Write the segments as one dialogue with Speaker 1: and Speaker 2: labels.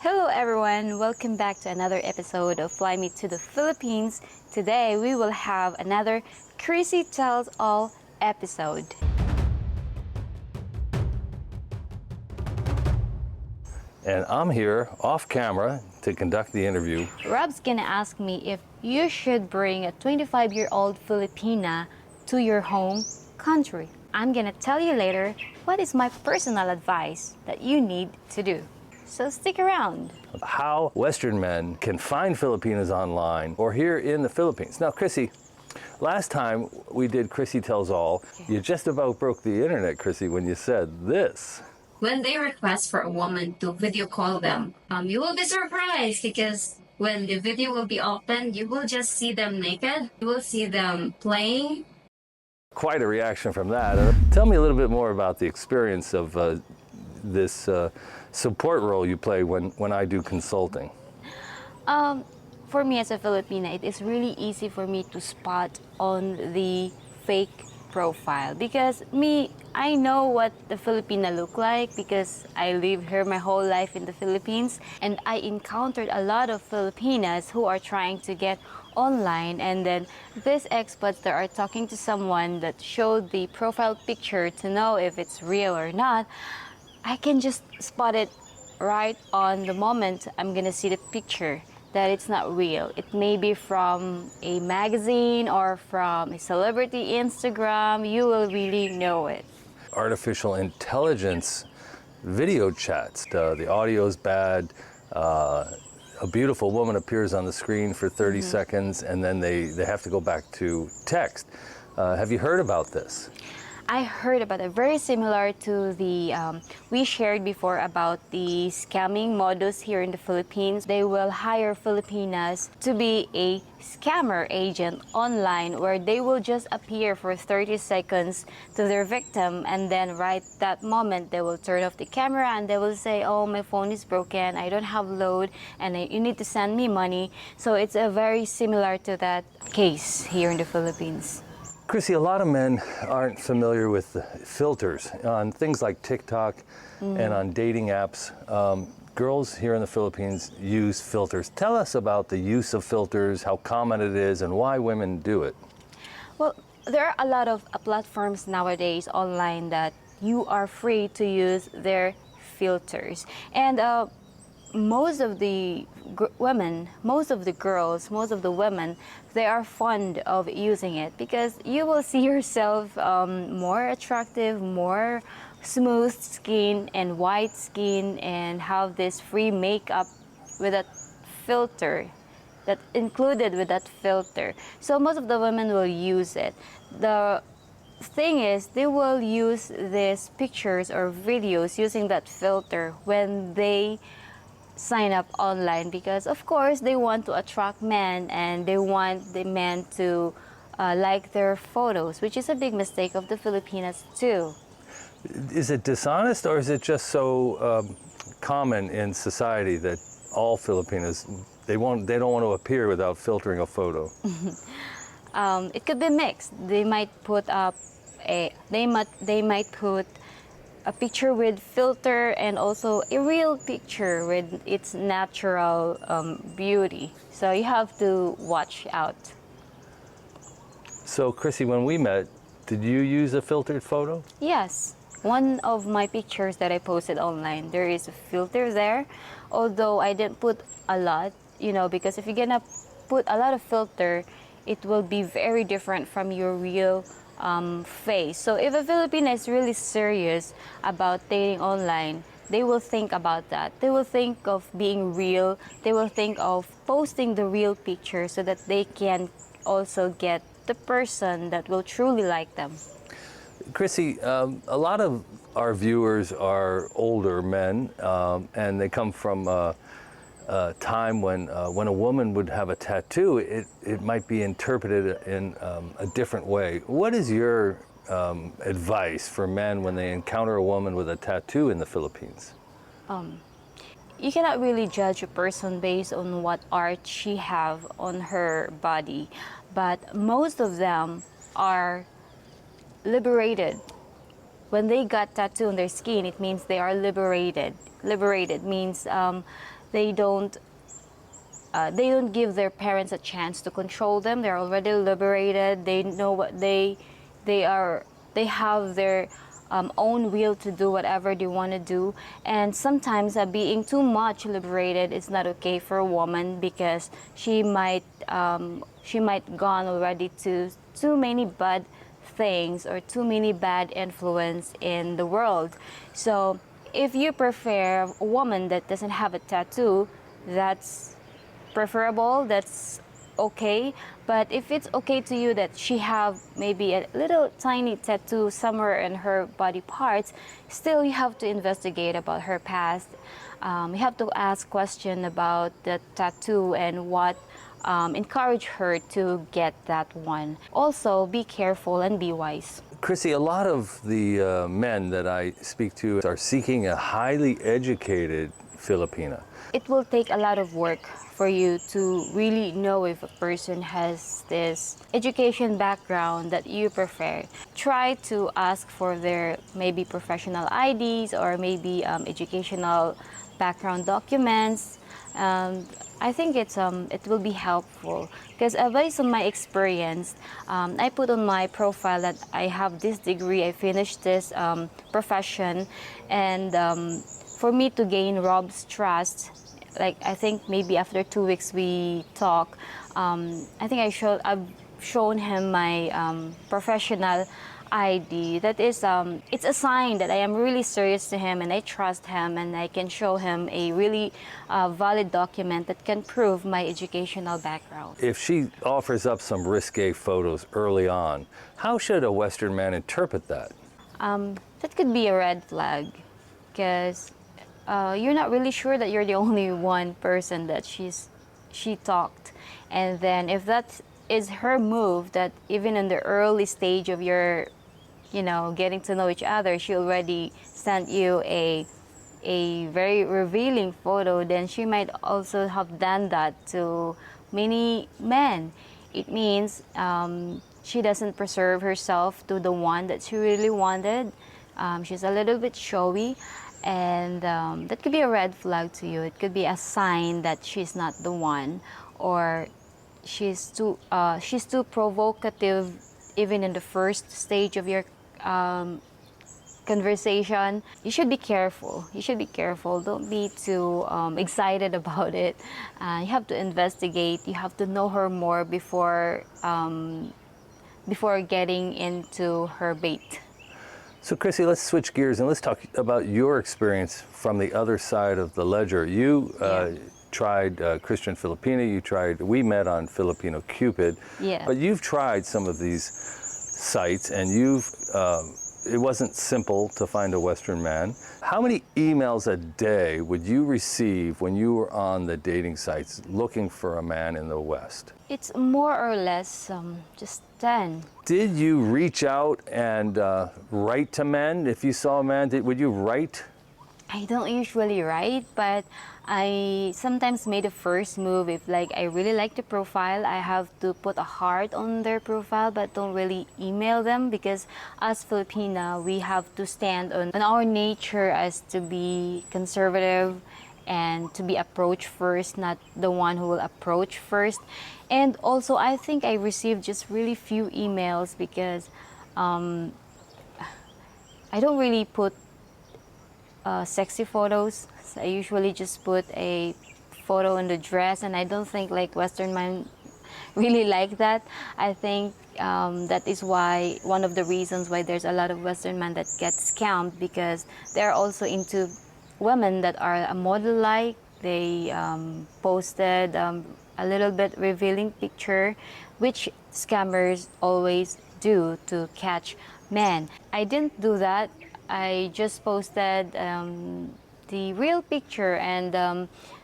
Speaker 1: Hello everyone, welcome back to another episode of Fly Me to the Philippines. Today we will have another Chrissy Tells All episode.
Speaker 2: And I'm here off camera to conduct the interview.
Speaker 1: Rob's gonna ask me if you should bring a 25-year-old Filipina to your home country. I'm gonna tell you later what is my personal advice that you need to do. So stick around.
Speaker 2: How Western men can find Filipinas online or here in the Philippines. Now, Chrissy, last time we did Chrissy Tells All, you just about broke the internet, Chrissy, when you said this.
Speaker 3: When they request for a woman to video call them, you will be surprised because when the video will be opened, you will just see them naked. You will see them playing.
Speaker 2: Quite a reaction from that. Tell me a little bit more about the experience of this support role you play when I do consulting.
Speaker 1: For me as a Filipina, it is really easy for me to spot on the fake profile because I know what the Filipina look like because I lived here my whole life in the Philippines, and I encountered a lot of Filipinas who are trying to get online, and then these expats that are talking to someone that showed the profile picture to know if it's real or not. I can just spot it right on the moment I'm gonna see the picture that it's not real. It may be from a magazine or from a celebrity Instagram. You will really know it.
Speaker 2: Artificial intelligence video chats. The audio's bad. A beautiful woman appears on the screen for 30 seconds and then they have to go back to text. Have you heard about this?
Speaker 1: I heard about it, very similar to the, we shared before about the scamming modus here in the Philippines. They will hire Filipinas to be a scammer agent online where they will just appear for 30 seconds to their victim, and then right that moment they will turn off the camera and they will say, oh, my phone is broken, I don't have load, and you need to send me money. So it's a very similar to that case here in the Philippines.
Speaker 2: Chrissy, a lot of men aren't familiar with the filters on things like TikTok and on dating apps. Girls here in the Philippines use filters. Tell us about the use of filters, how common it is, and why women do it.
Speaker 1: Well, there are a lot of platforms nowadays online that you are free to use their filters. And most of the women, most of the girls, most of the women, they are fond of using it because you will see yourself more attractive, more smooth skin and white skin, and have this free makeup with that filter, that included with that filter. So most of the women will use it. The thing is, they will use these pictures or videos using that filter when they sign up online because of course they want to attract men and they want the men to like their photos, which is a big mistake of the Filipinas too.
Speaker 2: Is it dishonest or is it just so common in society that all Filipinas, they don't want to appear without filtering a photo?
Speaker 1: It could be mixed. They might put up they might put a picture with filter and also a real picture with its natural beauty. So you have to watch out.
Speaker 2: So Chrissy, when we met, did you use a filtered photo?
Speaker 1: Yes. One of my pictures that I posted online, there is a filter there. Although I didn't put a lot, because if you're gonna put a lot of filter, it will be very different from your real face. So if a Filipino is really serious about dating online, they will think about that. They will think of being real. They will think of posting the real picture so that they can also get the person that will truly like them.
Speaker 2: Chrissy, a lot of our viewers are older men, and they come from a time when a woman would have a tattoo, it might be interpreted in a different way. What is your advice for men when they encounter a woman with a tattoo in the Philippines?
Speaker 1: You cannot really judge a person based on what art she have on her body, but most of them are liberated. When they got tattoo on their skin, it means they are liberated. Liberated means they don't give their parents a chance to control them. They're already liberated. They know what they are. They have their own will to do whatever they want to do. And sometimes being too much liberated is not okay for a woman, because she might gone already to too many bad things or too many bad influence in the world. So if you prefer a woman that doesn't have a tattoo, that's preferable, that's okay. But if it's okay to you that she have maybe a little tiny tattoo somewhere in her body parts, still you have to investigate about her past. You have to ask questions about the tattoo and what encourage her to get that one. Also, be careful and be wise.
Speaker 2: Chrissy, a lot of the men that I speak to are seeking a highly educated Filipina.
Speaker 1: It will take a lot of work for you to really know if a person has this education background that you prefer. Try to ask for their maybe professional IDs or maybe educational background documents. I think it will be helpful, because based on my experience, I put on my profile that I have this degree, I finished this profession, and for me to gain Rob's trust, like I think maybe after 2 weeks we talk, I think I've shown him my professional ID. That is, it's a sign that I am really serious to him and I trust him, and I can show him a really valid document that can prove my educational background.
Speaker 2: If she offers up some risque photos early on, how should a Western man interpret that?
Speaker 1: That could be a red flag, because you're not really sure that you're the only one person that she talked. And then if that is her move, that even in the early stage of your getting to know each other, she already sent you a very revealing photo, then she might also have done that to many men. It means she doesn't preserve herself to the one that she really wanted. She's a little bit showy, and that could be a red flag to you. It could be a sign that she's not the one, or she's too provocative even in the first stage of your conversation. You should be careful. Don't be too excited about it. You have to investigate. You have to know her more before getting into her bait.
Speaker 2: So Chrissy, let's switch gears and let's talk about your experience from the other side of the ledger. You tried Christian Filipina, we met on Filipino Cupid, but you've tried some of these sites, and it wasn't simple to find a Western man. How many emails a day would you receive when you were on the dating sites looking for a man in the West?
Speaker 1: It's more or less just 10.
Speaker 2: Did you reach out and write to men? If you saw a man, would you write?
Speaker 1: I don't usually write, but I sometimes made a first move. If I really like the profile, I have to put a heart on their profile, but don't really email them, because as Filipina, we have to stand on our nature as to be conservative and to be approached first, not the one who will approach first. And also, I think I received just really few emails, because I don't really put sexy photos. So I usually just put a photo in the dress, and I don't think Western men really like that. I think that is why one of the reasons why there's a lot of Western men that get scammed, because they're also into women that are a model-like. They posted a little bit revealing picture, which scammers always do to catch men. I didn't do that. I just posted the real picture and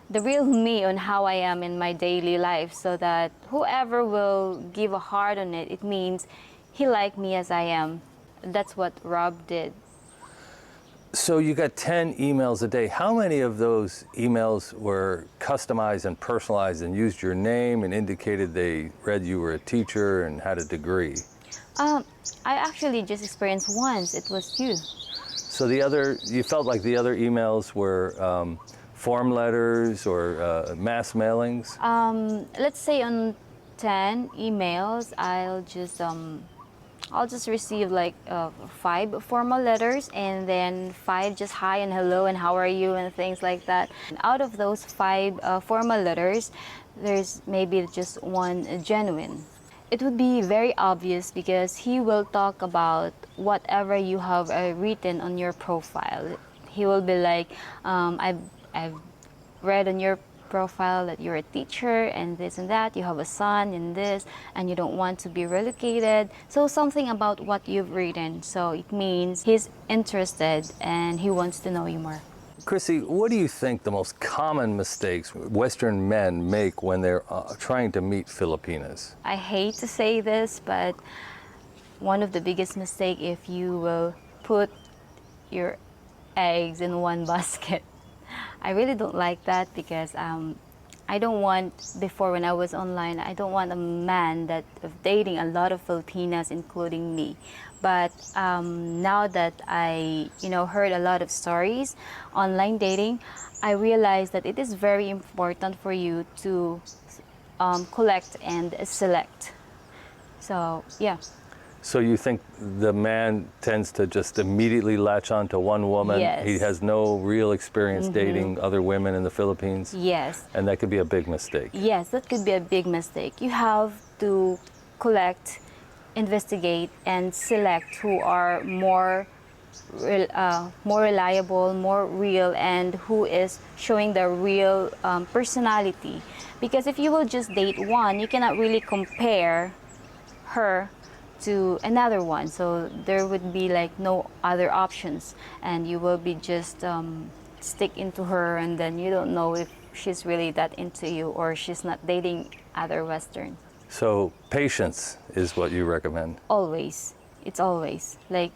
Speaker 1: the real me on how I am in my daily life, so that whoever will give a heart on it, it means he liked me as I am. That's what Rob did.
Speaker 2: So you got 10 emails a day. How many of those emails were customized and personalized and used your name and indicated they read you were a teacher and had a degree?
Speaker 1: I actually just experienced once. It was you.
Speaker 2: So you felt like the other emails were form letters or mass mailings?
Speaker 1: Let's say on 10 emails, I'll just receive like 5 formal letters and then 5 just hi and hello and how are you and things like that. And out of those 5 formal letters, there's maybe just one genuine. It would be very obvious because he will talk about whatever you have written on your profile. He will be like, I've read on your profile that you're a teacher and this and that, you have a son and this, and you don't want to be relocated. So something about what you've written. So it means he's interested and he wants to know you more.
Speaker 2: Chrissy, what do you think the most common mistakes Western men make when they're trying to meet Filipinas?
Speaker 1: I hate to say this, but one of the biggest mistake if you will put your eggs in one basket. I really don't like that because I don't want, before when I was online, I don't want a man that of dating a lot of Filipinas, including me. But now that I, heard a lot of stories, online dating, I realized that it is very important for you to collect and select. So, yeah.
Speaker 2: So you think the man tends to just immediately latch on to one woman?
Speaker 1: Yes.
Speaker 2: He has no real experience dating other women in the Philippines?
Speaker 1: Yes.
Speaker 2: And that could be a big mistake.
Speaker 1: Yes, that could be a big mistake. You have to collect, investigate, and select who are more reliable, more real, and who is showing the real personality. Because if you will just date one, you cannot really compare her to another one. So there would be like no other options, and you will be just stick into her, and then you don't know if she's really that into you or she's not dating other Western.
Speaker 2: So patience is what you recommend.
Speaker 1: Always, it's always like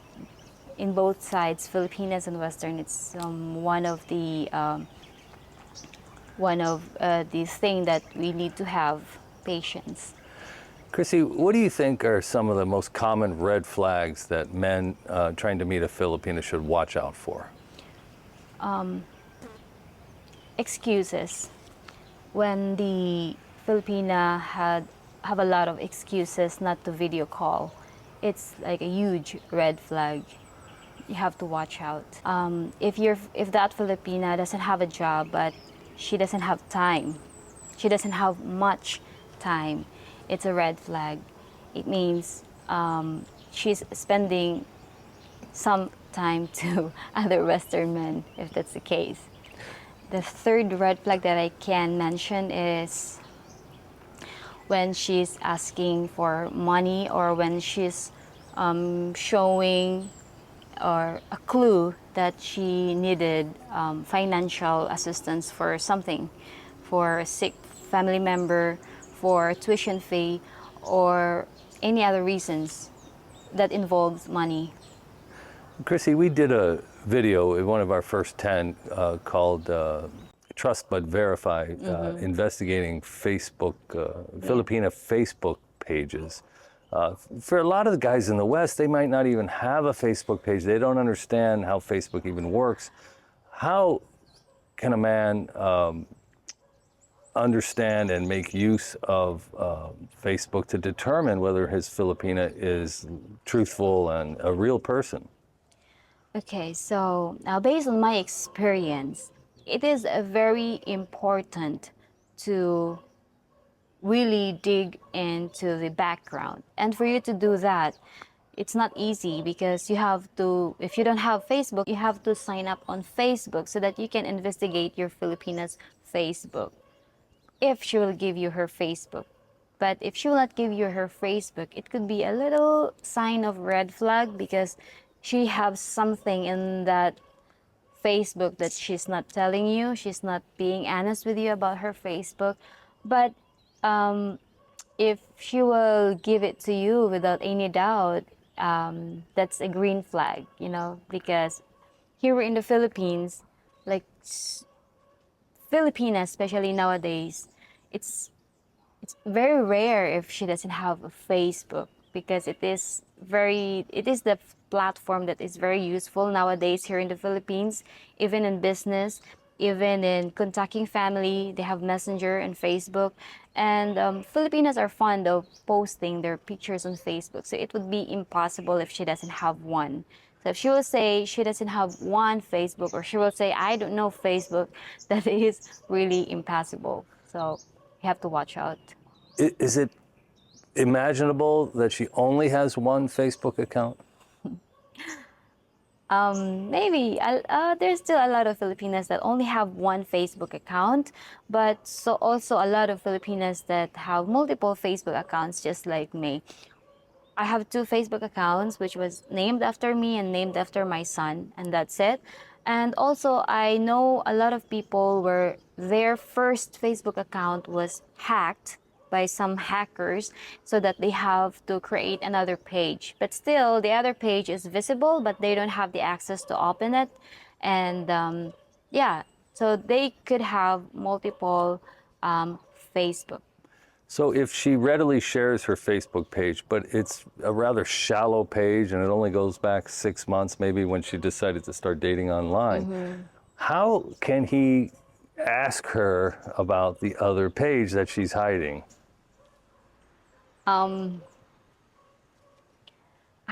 Speaker 1: in both sides, Filipinas and Western. It's one of the thing that we need to have patience.
Speaker 2: Chrissy, what do you think are some of the most common red flags that men trying to meet a Filipina should watch out for?
Speaker 1: Excuses. When the Filipina have a lot of excuses not to video call, it's like a huge red flag. You have to watch out. If that Filipina doesn't have a job but she doesn't have time, she doesn't have much time, it's a red flag. It means she's spending some time to other Western men, if that's the case. The third red flag that I can mention is when she's asking for money or when she's showing or a clue that she needed financial assistance for something, for a sick family member, for tuition fee, or any other reasons that involves money.
Speaker 2: Chrissy, we did a video in one of our first 10 called Trust But Verify, investigating Facebook, Filipina Facebook pages. For a lot of the guys in the West, they might not even have a Facebook page. They don't understand how Facebook even works. How can a man understand and make use of Facebook to determine whether his Filipina is truthful and a real person?
Speaker 1: Okay, so now based on my experience, it is very important to really dig into the background. And for you to do that, it's not easy because you have to, if you don't have Facebook, you have to sign up on Facebook so that you can investigate your Filipina's Facebook, if she will give you her Facebook. But if she will not give you her Facebook, it could be a little sign of red flag because she has something in that Facebook that she's not telling you. She's not being honest with you about her Facebook. But if she will give it to you without any doubt, that's a green flag, because here in the Philippines, like Filipinas, especially nowadays, it's very rare if she doesn't have a Facebook because it is the platform that is very useful nowadays here in the Philippines, even in business. even in contacting family, they have Messenger and Facebook. And Filipinas are fond of posting their pictures on Facebook. So it would be impossible if she doesn't have one. So if she will say she doesn't have one Facebook, or she will say, I don't know Facebook, that is really impossible. So you have to watch out.
Speaker 2: Is it imaginable that she only has one Facebook account?
Speaker 1: Maybe there's still a lot of Filipinas that only have one Facebook account, but so also a lot of Filipinas that have multiple Facebook accounts, just like me. I have two Facebook accounts, which was named after me and named after my son, and that's it. And also, I know a lot of people where their first Facebook account was hacked by some hackers, so that they have to create another page. But still, the other page is visible, but they don't have the access to open it. And yeah, so they could have multiple Facebook.
Speaker 2: So if she readily shares her Facebook page, but it's a rather shallow page and it only goes back 6 months, maybe when she decided to start dating online, how can he ask her about the other page that she's hiding?
Speaker 1: I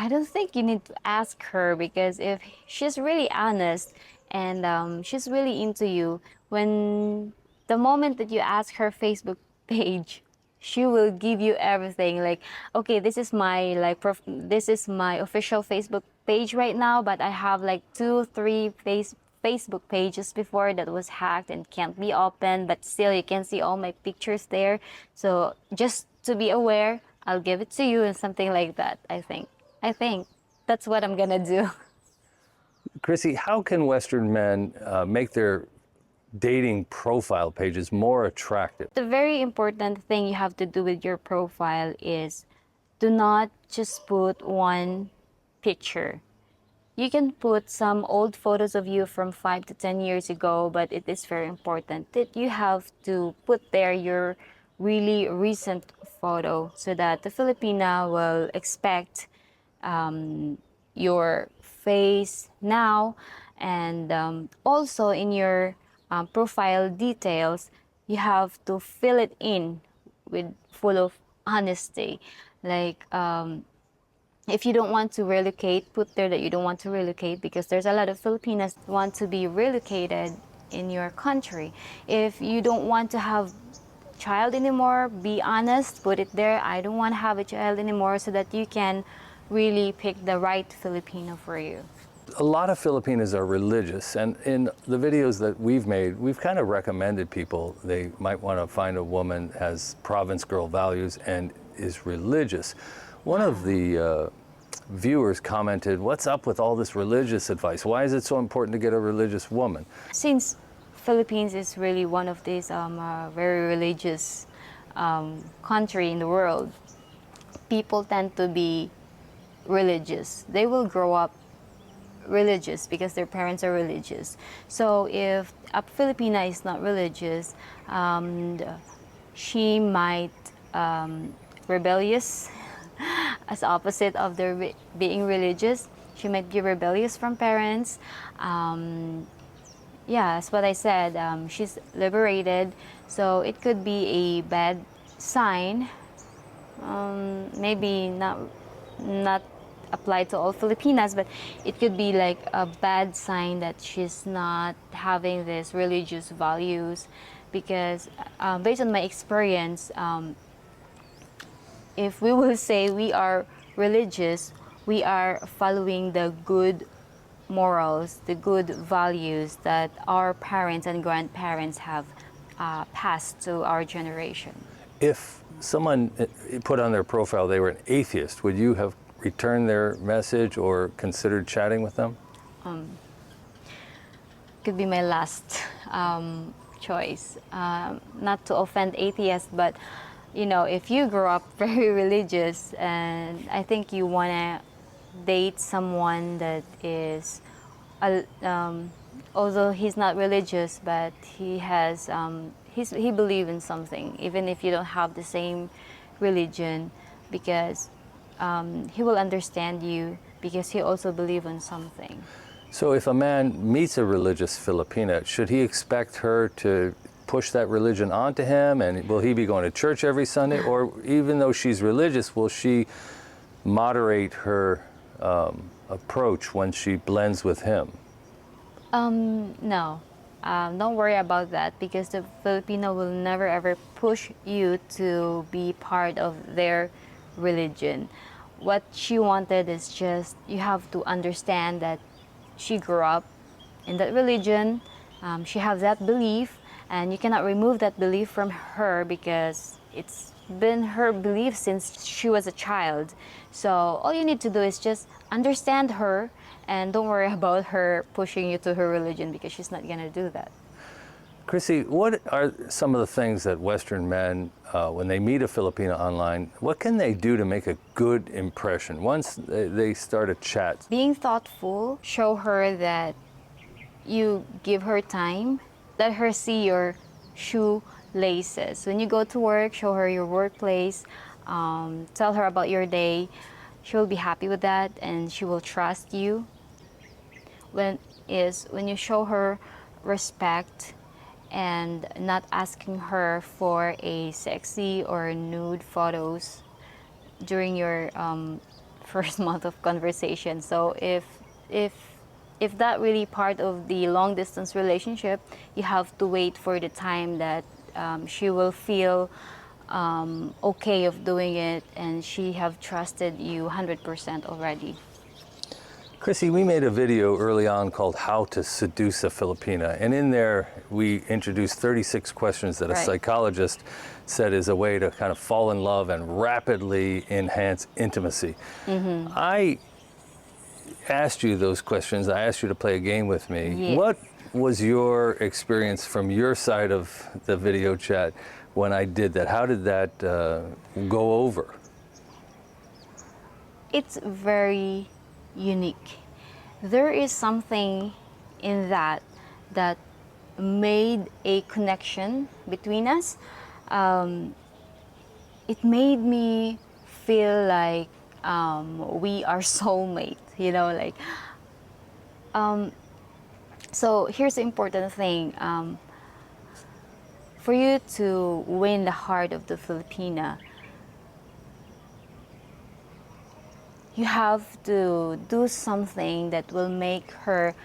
Speaker 1: don't think you need to ask her, because if she's really honest and she's really into you, when the moment that you ask her Facebook page, she will give you everything. Like, okay, this is my this is my official Facebook page right now, but I have like 2, 3 Facebook pages before that was hacked and can't be opened, but still you can see all my pictures there. So just to be aware, I'll give it to you, and something like that, I think. I think that's what I'm gonna do.
Speaker 2: Chrissy, how can Western men make their dating profile pages more attractive?
Speaker 1: The very important thing you have to do with your profile is do not just put one picture. You can put some old photos of you from 5 to 10 years ago, but it is very important that you have to put there your really recent photo, so that the Filipina will expect your face now. And also in your profile details, you have to fill it in with full of honesty. Like, if you don't want to relocate, put there that you don't want to relocate, because there's a lot of Filipinas that want to be relocated in your country. If you don't want to have child anymore, be honest, put it there, I don't want to have a child anymore, so that you can really pick the right Filipino for you.
Speaker 2: A lot of Filipinas are religious, and in the videos that we've made, we've kind of recommended people they might want to find a woman that has province girl values and is religious. One of the viewers commented, "What's up with all this religious advice? Why is it so important to get a religious woman?"
Speaker 1: Since Philippines is really one of these very religious country in the world, people tend to be religious. They will grow up religious because their parents are religious. So if a Filipina is not religious, she might rebellious as opposite of their being religious. She might be rebellious from parents. Yeah, that's what I said. She's liberated, so it could be a bad sign. Maybe not applied to all Filipinas, but it could be like a bad sign that she's not having this religious values, because based on my experience, if we will say we are religious, we are following the good morals, the good values that our parents and grandparents have passed to our generation.
Speaker 2: If someone put on their profile they were an atheist, would you have returned their message or considered chatting with them?
Speaker 1: Could be my last choice. Not to offend atheists, but you know, if you grow up very religious, and I think you wanna date someone that is, although he's not religious, but he has, he believes in something, even if you don't have the same religion, because he will understand you because he also believes in something.
Speaker 2: So if a man meets a religious Filipina, should he expect her to push that religion onto him? And will he be going to church every Sunday? Or even though she's religious, will she moderate her approach when she blends with him?
Speaker 1: No. Don't worry about that, because the Filipino will never ever push you to be part of their religion. What she wanted is just you have to understand that she grew up in that religion. She has that belief, and you cannot remove that belief from her because it's been her belief since she was a child. So all you need to do is just understand her, and don't worry about her pushing you to her religion, because she's not gonna do that.
Speaker 2: Chrissy, what are some of the things that Western men, when they meet a Filipina online, what can they do to make a good impression once they start a chat?
Speaker 1: Being thoughtful, show her that you give her time. Let her see your shoe laces. When you go to work, show her your workplace. Tell her about your day. She will be happy with that, and she will trust you. When you show her respect and not asking her for a sexy or nude photos during your first month of conversation. So if that really part of the long distance relationship, you have to wait for the time that she will feel okay of doing it, and she have trusted you 100% already.
Speaker 2: Chrissy, we made a video early on called How to Seduce a Filipina, and in there we introduced 36 questions that a
Speaker 1: Right.
Speaker 2: psychologist said is a way to kind of fall in love and rapidly enhance intimacy. I asked you those questions. I asked you to play a game with me.
Speaker 1: Yes.
Speaker 2: What was your experience from your side of the video chat when I did that? How did that go over?
Speaker 1: It's very unique. There is something in that that made a connection between us. It made me feel like we are soulmate, you know, like. So here's the important thing. For you to win the heart of the Filipina, you have to do something that will make her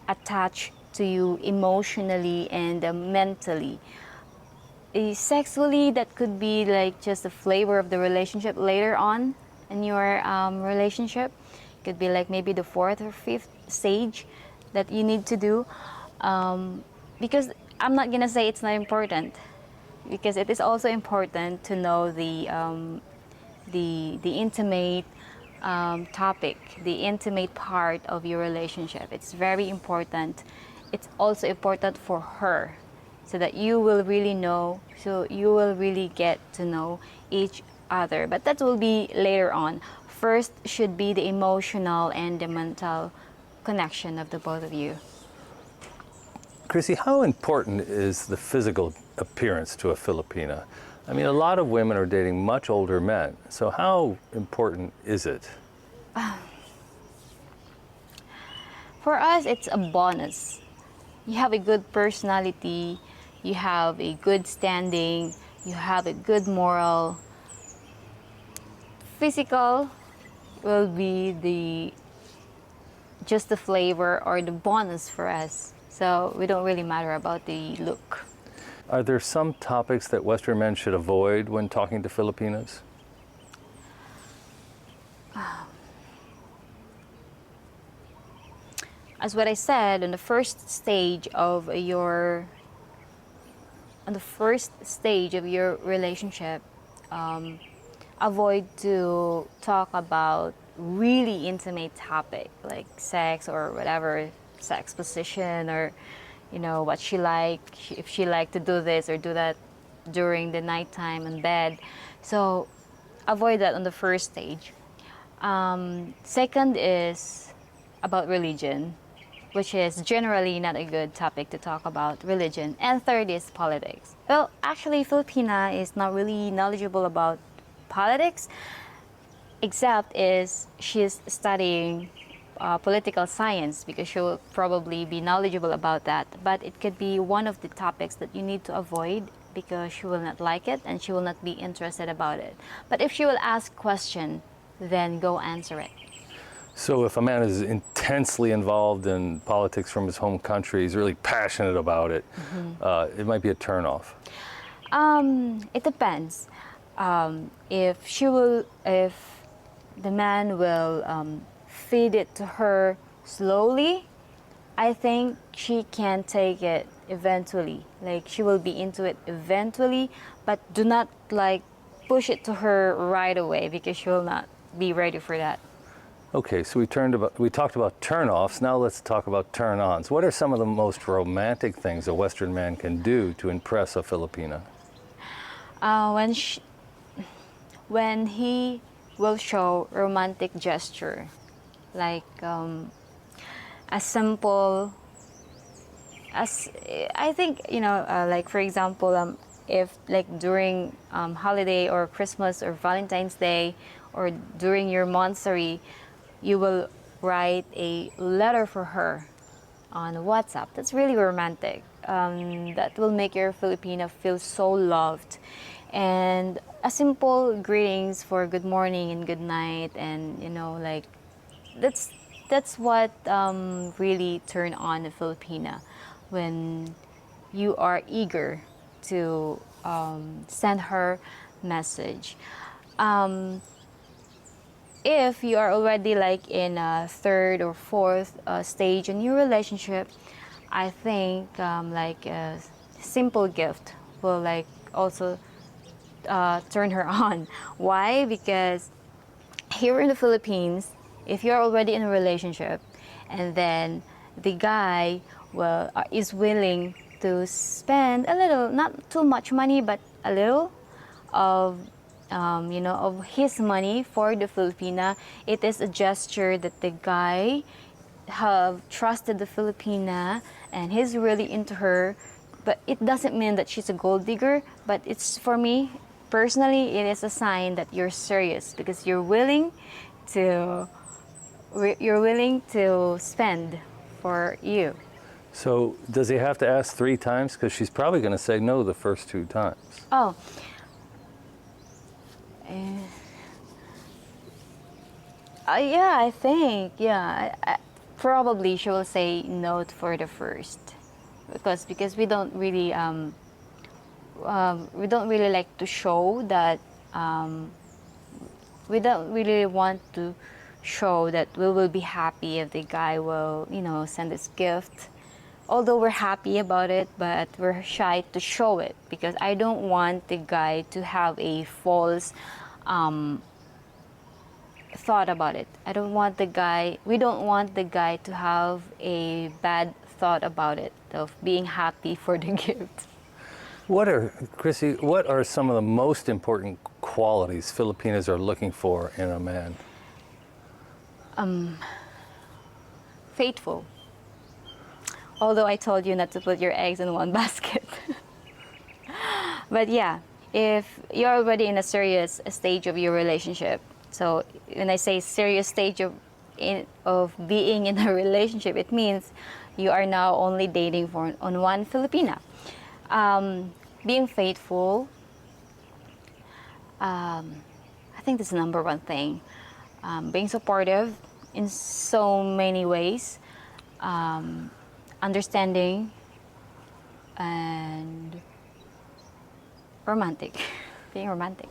Speaker 1: attach to you emotionally and mentally. Sexually, that could be like just the flavor of the relationship later on in your relationship. It could be like maybe the fourth or fifth stage that you need to do. Because I'm not gonna say it's not important, because it is also important to know the intimate topic, the intimate part of your relationship. It's very important. It's also important for her, so that you will really know, so you will really get to know each other. But that will be later on. First should be the emotional and the mental connection of the both of you.
Speaker 2: Chrissy, how important is the physical appearance to a Filipina? I mean, a lot of women are dating much older men. So how important is it?
Speaker 1: For us, it's a bonus. You have a good personality, you have a good standing, you have a good moral. Physical will be just the flavor or the bonus for us. So we don't really matter about the look.
Speaker 2: Are there some topics that Western men should avoid when talking to Filipinas?
Speaker 1: As what I said, on the first stage of your relationship, avoid to talk about really intimate topic like sex or whatever, sex position, or what she like, if she like to do this or do that during the nighttime in bed. So avoid that on the first stage. Second is about religion, which is generally not a good topic to talk about, religion. And third is politics. Well, actually, Filipina is not really knowledgeable about politics, except is she's studying political science because she will probably be knowledgeable about that. But it could be one of the topics that you need to avoid because she will not like it and she will not be interested about it. But if she will ask question, then go answer it.
Speaker 2: So if a man is intensely involved in politics from his home country, he's really passionate about it, it might be a turnoff.
Speaker 1: It depends. If the man will feed it to her slowly, I think she can take it eventually. Like she will be into it eventually, but do not like push it to her right away because she will not be ready for that.
Speaker 2: Okay, so we talked about turn-offs. Now let's talk about turn-ons. What are some of the most romantic things a Western man can do to impress a Filipina?
Speaker 1: When he will show romantic gesture, like as simple as I think like for example, if like during holiday or Christmas or Valentine's Day or during your monthsary, you will write a letter for her on WhatsApp. That's really romantic. That will make your Filipina feel so loved. And a simple greetings for good morning and good night, and like that's what really turn on a Filipina when you are eager to send her message. If you are already like in a third or fourth stage in your relationship, I think like a simple gift will like also turn her on. Why? Because here in the Philippines, if you're already in a relationship and then the guy is willing to spend a little, not too much money, but a little of of his money for the Filipina, it is a gesture that the guy have trusted the Filipina and he's really into her. But it doesn't mean that she's a gold digger, but it's, for me personally, it is a sign that you're serious because you're willing to spend for you.
Speaker 2: So does he have to ask 3 times? Because she's probably going to say no the first 2 times.
Speaker 1: Oh. Yeah, I think, yeah. Probably she will say no for the first. Because we don't really like to show that we don't really want to show that we will be happy if the guy will send us gift, although we're happy about it, but we're shy to show it because I don't want the guy to have a false thought about it. We don't want the guy to have a bad thought about it, of being happy for the gift.
Speaker 2: Chrissy, what are some of the most important qualities Filipinas are looking for in a man?
Speaker 1: Faithful. Although I told you not to put your eggs in one basket. But yeah, if you're already in a serious stage of your relationship, so when I say serious stage of being in a relationship, it means you are now only dating on one Filipina. Being faithful, I think that's the number one thing. Being supportive in so many ways, understanding, and romantic. Being romantic.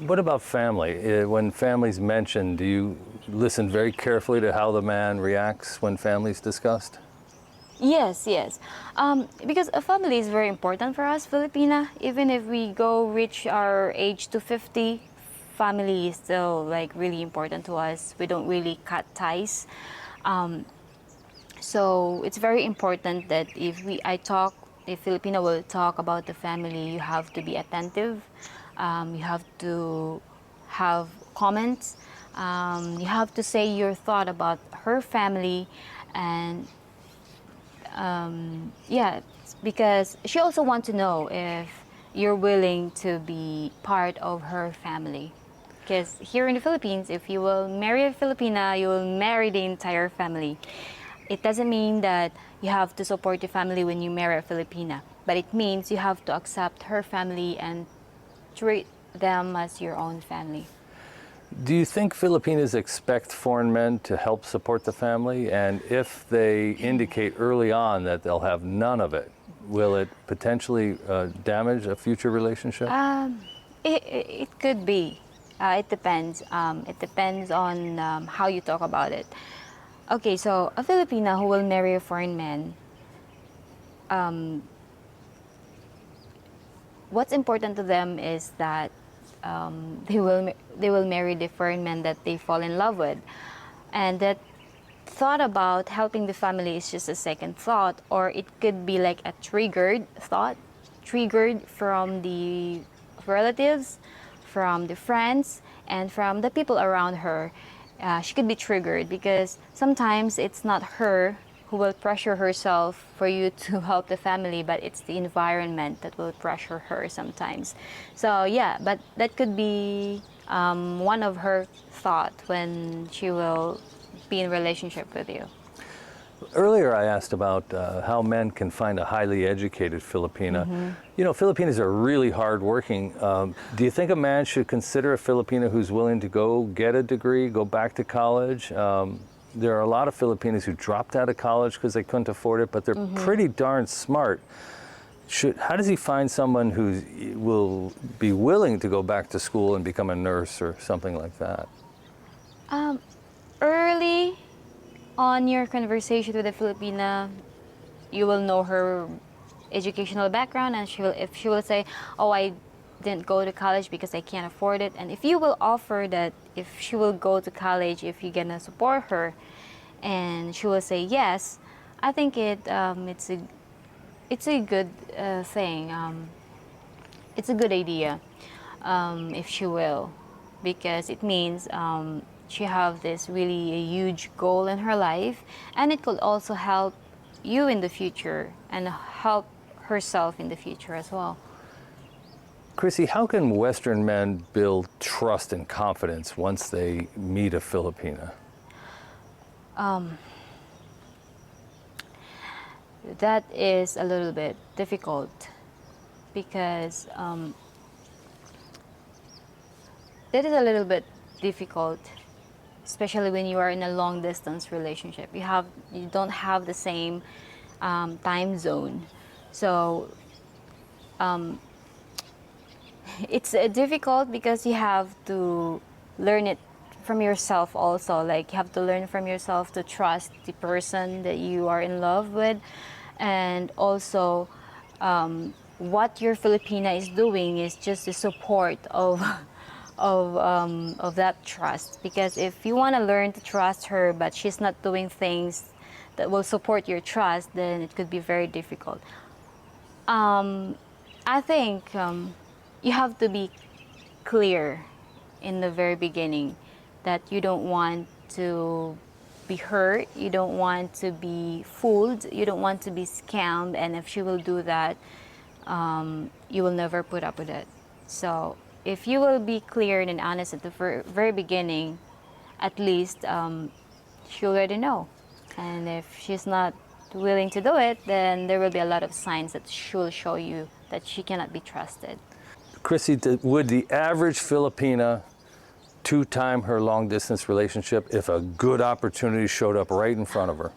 Speaker 2: What about family? When family's mentioned, do you listen very carefully to how the man reacts when family's discussed?
Speaker 1: Yes. Because a family is very important for us, Filipina. Even if we reach our age to 50, family is still like really important to us. We don't really cut ties. So it's very important that if Filipino will talk about the family, you have to be attentive. You have to have comments. You have to say your thought about her family, and because she also wants to know if you're willing to be part of her family. Because here in the Philippines, if you will marry a Filipina, you will marry the entire family. It doesn't mean that you have to support your family when you marry a Filipina, but it means you have to accept her family and treat them as your own family.
Speaker 2: Do you think Filipinas expect foreign men to help support the family? And if they indicate early on that they'll have none of it, will it potentially damage a future relationship?
Speaker 1: It could be. It depends. It depends on how you talk about it. Okay, so a Filipina who will marry a foreign man, what's important to them is that they will marry the foreign man that they fall in love with, and that thought about helping the family is just a second thought, or it could be like a triggered thought, triggered from the relatives, from the friends, and from the people around her. She could be triggered because sometimes it's not her who will pressure herself for you to help the family, but it's the environment that will pressure her sometimes. So yeah, but that could be one of her thought when she will be in relationship with you.
Speaker 2: Earlier, I asked about how men can find a highly educated Filipina. You know, Filipinas are really hardworking. Do you think a man should consider a Filipina who's willing to go get a degree, go back to college? There are a lot of Filipinas who dropped out of college because they couldn't afford it, but they're pretty darn smart. How does he find someone who will be willing to go back to school and become a nurse or something like that?
Speaker 1: Early on your conversation with a Filipina, you will know her educational background, and if she will say, "Oh, I didn't go to college because I can't afford it," and if you will offer that, if she will go to college, if you're gonna support her, and she will say yes, I think it's a good thing. It's a good idea if she will, because it means she have this really a huge goal in her life, and it could also help you in the future and help herself in the future as well.
Speaker 2: Chrissy, how can Western men build trust and confidence once they meet a Filipina?
Speaker 1: That is a little bit difficult because that is a little bit difficult, especially when you are in a long distance relationship. You don't have the same time zone, so it's difficult because you have to learn it from yourself also. Like you have to learn from yourself to trust the person that you are in love with, and also what your Filipina is doing is just the support of of that trust. Because if you want to learn to trust her, but she's not doing things that will support your trust, then it could be very difficult. I think you have to be clear in the very beginning that you don't want to be hurt, you don't want to be fooled, you don't want to be scammed, and if she will do that, you will never put up with it. So if you will be clear and honest at the very beginning, at least she'll already know. And if she's not willing to do it, then there will be a lot of signs that she'll show you that she cannot be trusted.
Speaker 2: Chrissy, would the average Filipina two-time her long-distance relationship if a good opportunity showed up right in front of her?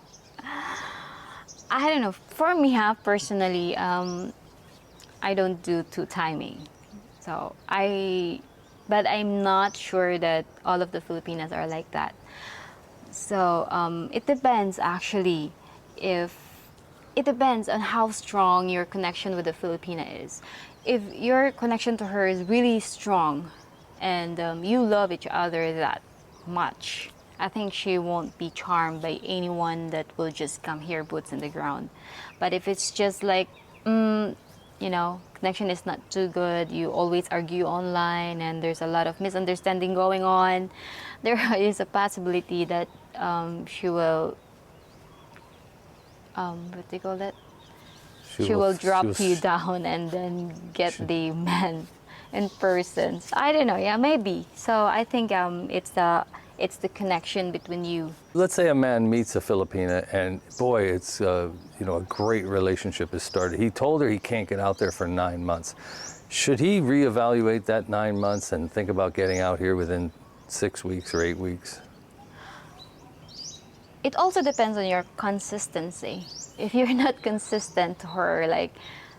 Speaker 1: I don't know. For me, personally, I don't do two-timing. But I'm not sure that all of the Filipinas are like that. So it depends actually. It depends on how strong your connection with the Filipina is. If your connection to her is really strong, and you love each other that much, I think she won't be charmed by anyone that will just come here, boots in the ground. But if it's just like, connection is not too good, you always argue online, and there's a lot of misunderstanding going on, there is a possibility that she will, what do you call that? She will drop you down and then get the man in person. I don't know. Yeah, maybe. So I think it's the connection between you.
Speaker 2: Let's say a man meets a Filipina and boy, it's a great relationship has started. He told her he can't get out there for 9 months. Should he reevaluate that 9 months and think about getting out here within 6 weeks or 8 weeks?
Speaker 1: It also depends on your consistency. If you're not consistent to her, like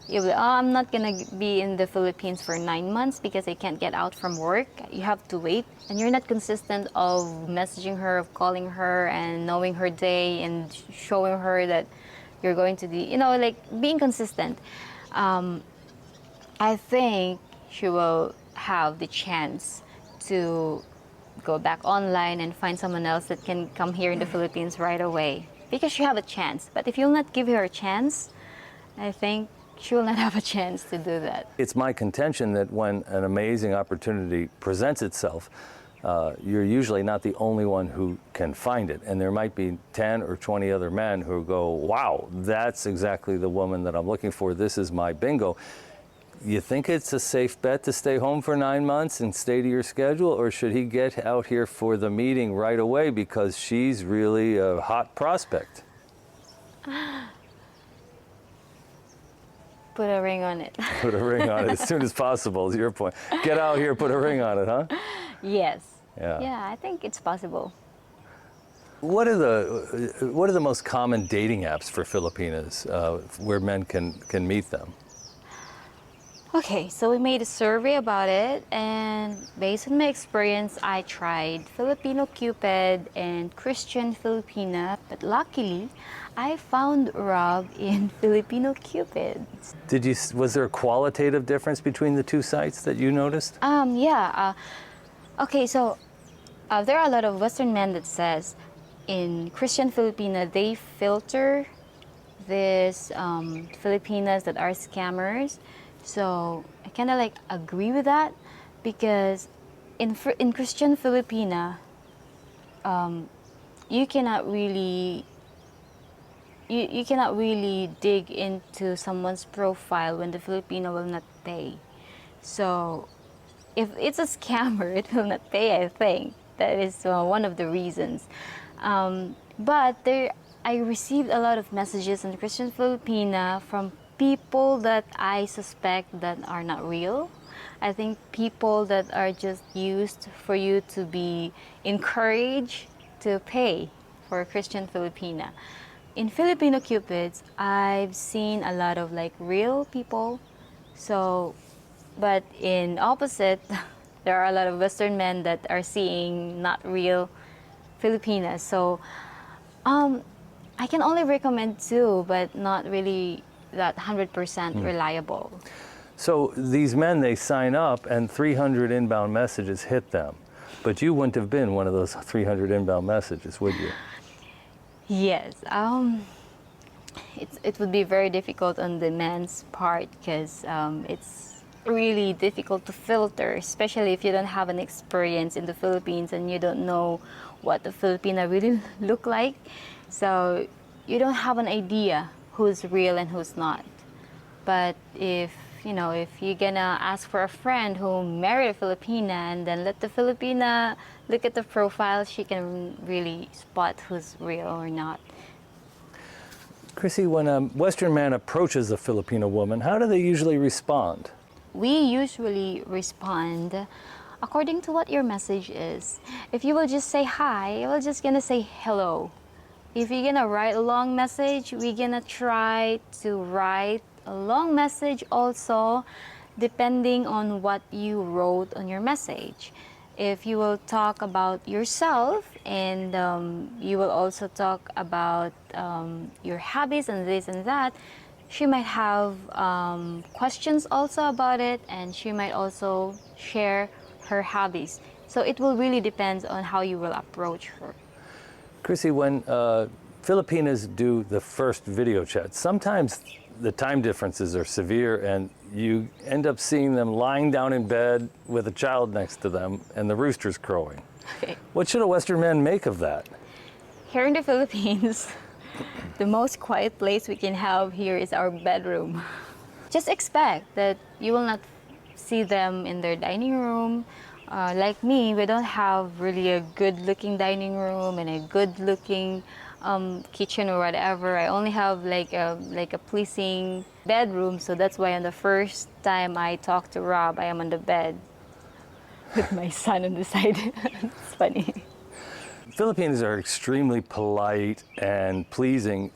Speaker 1: you'll be, oh, I'm not gonna be in the Philippines for 9 months because I can't get out from work. You have to wait, and you're not consistent of messaging her, of calling her, and knowing her day and showing her that you're going to be, like being consistent. I think she will have the chance to go back online and find someone else that can come here in the Philippines right away because you have a chance. But if you'll not give her a chance, I think she will not have a chance to do that.
Speaker 2: It's my contention that when an amazing opportunity presents itself, you're usually not the only one who can find it. And there might be 10 or 20 other men who go, wow, that's exactly the woman that I'm looking for. This is my bingo. You think it's a safe bet to stay home for 9 months and stay to your schedule, or should he get out here for the meeting right away because she's really a hot prospect?
Speaker 1: Put a ring on it.
Speaker 2: Put a ring on it as soon as possible is your point. Get out here, put a ring on it, huh?
Speaker 1: Yes.
Speaker 2: Yeah.
Speaker 1: Yeah, I think it's possible.
Speaker 2: What are the most common dating apps for Filipinas where men can meet them?
Speaker 1: Okay, so we made a survey about it, and based on my experience, I tried Filipino Cupid and Christian Filipina, but luckily, I found Rob in Filipino Cupid.
Speaker 2: Was there a qualitative difference between the two sites that you noticed?
Speaker 1: Yeah. Okay, so there are a lot of Western men that says in Christian Filipina they filter these Filipinas that are scammers. So I kind of like agree with that because in Christian Filipina, you cannot really dig into someone's profile when the Filipino will not pay. So if it's a scammer, it will not pay. I think that is one of the reasons. But I received a lot of messages in Christian Filipina from people that I suspect that are not real. I think people that are just used for you to be encouraged to pay for Christian Filipina. In Filipino Cupids, I've seen a lot of like real people. So, but in opposite, there are a lot of Western men that are seeing not real Filipinas. So, I can only recommend two, but not really that 100% reliable.
Speaker 2: So these men, they sign up and 300 inbound messages hit them. But you wouldn't have been one of those 300 inbound messages, would you?
Speaker 1: Yes. It would be very difficult on the man's part because it's really difficult to filter, especially if you don't have an experience in the Philippines and you don't know what the Filipina really look like. So you don't have an idea who's real and who's not. But if you're gonna ask for a friend who married a Filipina and then let the Filipina look at the profile, she can really spot who's real or not.
Speaker 2: Chrissy, when a Western man approaches a Filipino woman, how do they usually respond?
Speaker 1: We usually respond according to what your message is. If you will just say hi, we're just gonna say hello. If you're gonna write a long message, we're gonna try to write a long message also, depending on what you wrote on your message. If you will talk about yourself and you will also talk about your hobbies and this and that, she might have questions also about it, and she might also share her hobbies. So it will really depend on how you will approach her.
Speaker 2: Chrissy, when Filipinas do the first video chat, sometimes the time differences are severe and you end up seeing them lying down in bed with a child next to them and the rooster's crowing.
Speaker 1: Okay.
Speaker 2: What should a Western man make of that?
Speaker 1: Here in the Philippines, the most quiet place we can have here is our bedroom. Just expect that you will not see them in their dining room. Like me, we don't have really a good-looking dining room and a good-looking kitchen or whatever. I only have like a pleasing bedroom, so that's why on the first time I talked to Rob, I am on the bed with my son on the side. It's funny.
Speaker 2: Filipinos are extremely polite and pleasing.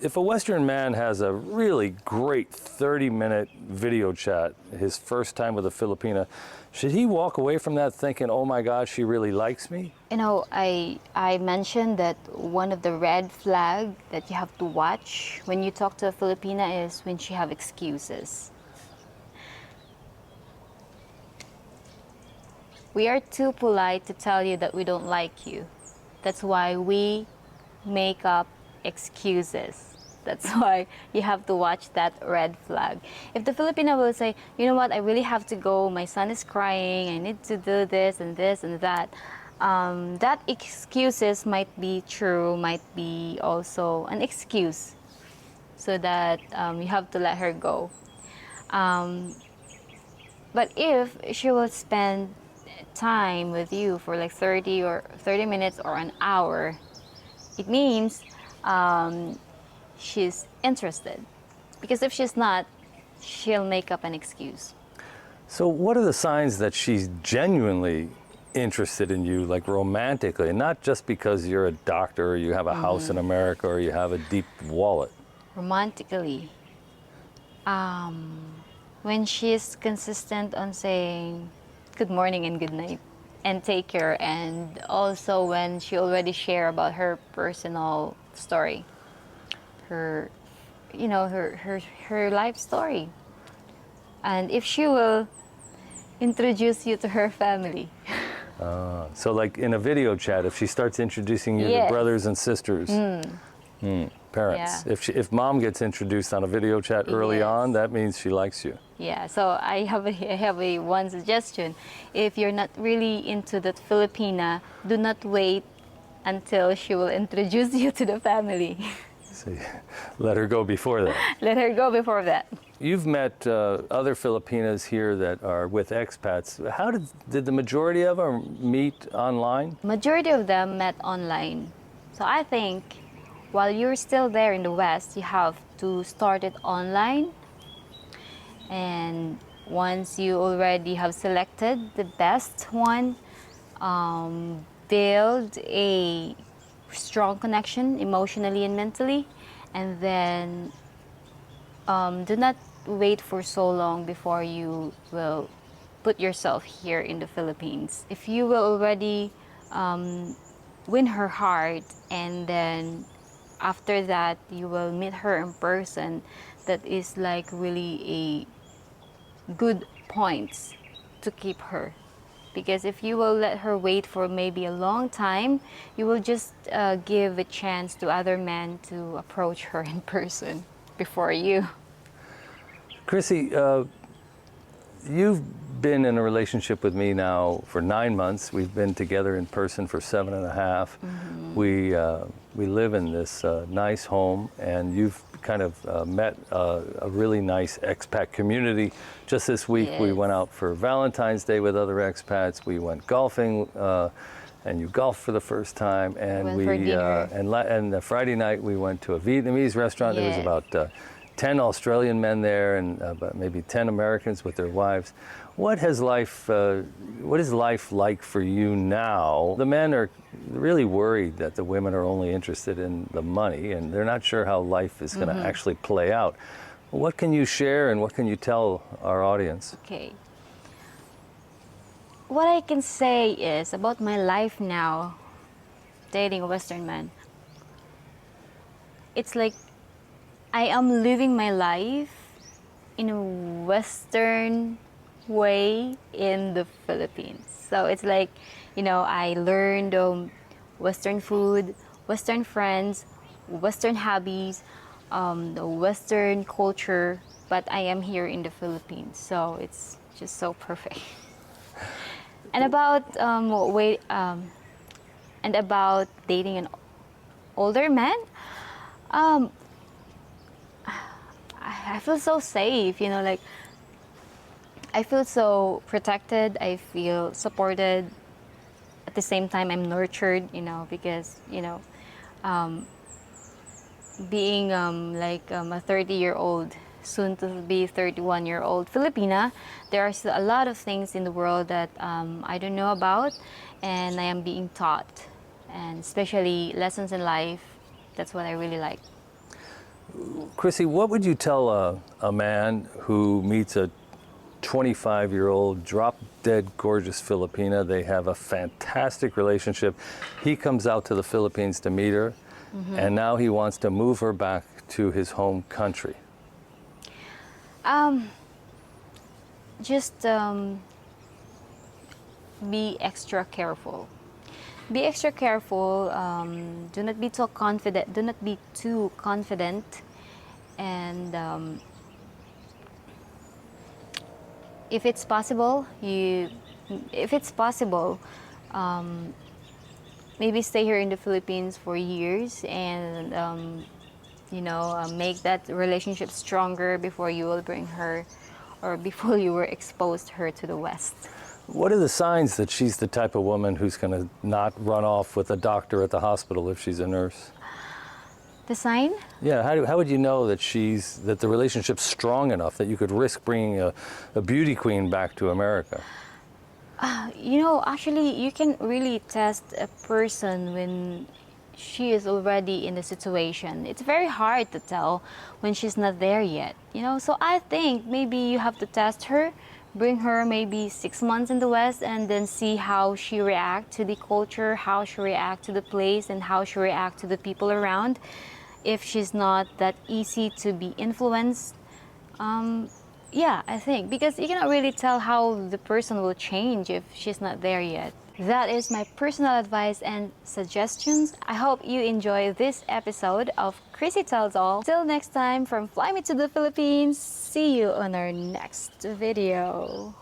Speaker 2: If a Western man has a really great 30-minute video chat, his first time with a Filipina, should he walk away from that thinking, oh my gosh, she really likes me?
Speaker 1: You know, I mentioned that one of the red flag that you have to watch when you talk to a Filipina is when she have excuses. We are too polite to tell you that we don't like you. That's why we make up excuses. That's why you have to watch that red flag. If the Filipino will say, you know what, I really have to go, my son is crying, I need to do this and that, that excuses might be true, might be also an excuse, so that you have to let her go. But if she will spend time with you for like 30 minutes or an hour, it means she's interested. Because if she's not, she'll make up an excuse.
Speaker 2: So what are the signs that she's genuinely interested in you, like romantically, not just because you're a doctor or you have a house in America or you have a deep wallet?
Speaker 1: Romantically, when she's consistent on saying good morning and good night and take care, and also when she already share about her personal story, her life story, and if she will introduce you to her family.
Speaker 2: So like in a video chat, if she starts introducing you to
Speaker 1: Yes.
Speaker 2: brothers and sisters, parents,
Speaker 1: Yeah.
Speaker 2: if mom gets introduced on a video chat early
Speaker 1: Yes.
Speaker 2: on, that means she likes you.
Speaker 1: Yeah, so I have a one suggestion. If you're not really into that Filipina, do not wait until she will introduce you to the family.
Speaker 2: So let her go before that.
Speaker 1: Let her go before that.
Speaker 2: You've met other Filipinas here that are with expats. How did the majority of them meet online?
Speaker 1: Majority of them met online. So I think while you're still there in the West, you have to start it online. And once you already have selected the best one, build a strong connection emotionally and mentally, and then do not wait for so long before you will put yourself here in the Philippines. If you will already win her heart, and then after that you will meet her in person, that is like really a good points to keep her. Because if you will let her wait for maybe a long time, you will just give a chance to other men to approach her in person before you.
Speaker 2: Chrissy, you've been in a relationship with me now for 9 months. We've been together in person for 7.5. We live in this nice home, and you've kind of met a really nice expat community. Just this week, we
Speaker 1: Yes.
Speaker 2: went out for Valentine's Day with other expats. We went golfing, and you golfed for the first time. And
Speaker 1: Went for dinner.
Speaker 2: and Friday night we went to a Vietnamese restaurant. There was
Speaker 1: Yes.
Speaker 2: about 10 Australian men there, and about maybe 10 Americans with their wives. What is life like for you now? The men are really worried that the women are only interested in the money, and they're not sure how life is going to actually play out. What can you share, and what can you tell our audience?
Speaker 1: Okay. What I can say is about my life now, dating a Western man. It's like I am living my life in a Western way in the Philippines. So it's like, I learned Western food, Western friends, Western hobbies, the Western culture, but I am here in the Philippines. So it's just so perfect. And about dating an older man, I feel so safe, like I feel so protected. I feel supported. At the same time, I'm nurtured, because, being a 30-year-old, soon to be 31-year-old Filipina, there are still a lot of things in the world that I don't know about, and I am being taught, and especially lessons in life. That's what I really like.
Speaker 2: Chrissy, what would you tell a man who meets a 25-year-old drop-dead gorgeous Filipina? They have a fantastic relationship. He comes out to the Philippines to meet her, and now he wants to move her back to his home country.
Speaker 1: Just be extra careful. Be extra careful. Do not be too confident. Do not be too confident. And if it's possible, maybe stay here in the Philippines for years and make that relationship stronger before you will bring her, or before you were exposed her to the West.
Speaker 2: What are the signs that she's the type of woman who's going to not run off with a doctor at the hospital if she's a nurse?
Speaker 1: The sign?
Speaker 2: Yeah, how would you know that that the relationship's strong enough that you could risk bringing a beauty queen back to America?
Speaker 1: Actually, you can really test a person when she is already in the situation. It's very hard to tell when she's not there yet, So I think maybe you have to test her, bring her maybe 6 months in the West, and then see how she reacts to the culture, how she reacts to the place, and how she reacts to the people around. If she's not that easy to be influenced, yeah, I think, because you cannot really tell how the person will change if she's not there yet. That is my personal advice and suggestions. I hope you enjoy this episode of Chrissy Tells All. Till next time, from Fly Me to the Philippines, see you on our next video.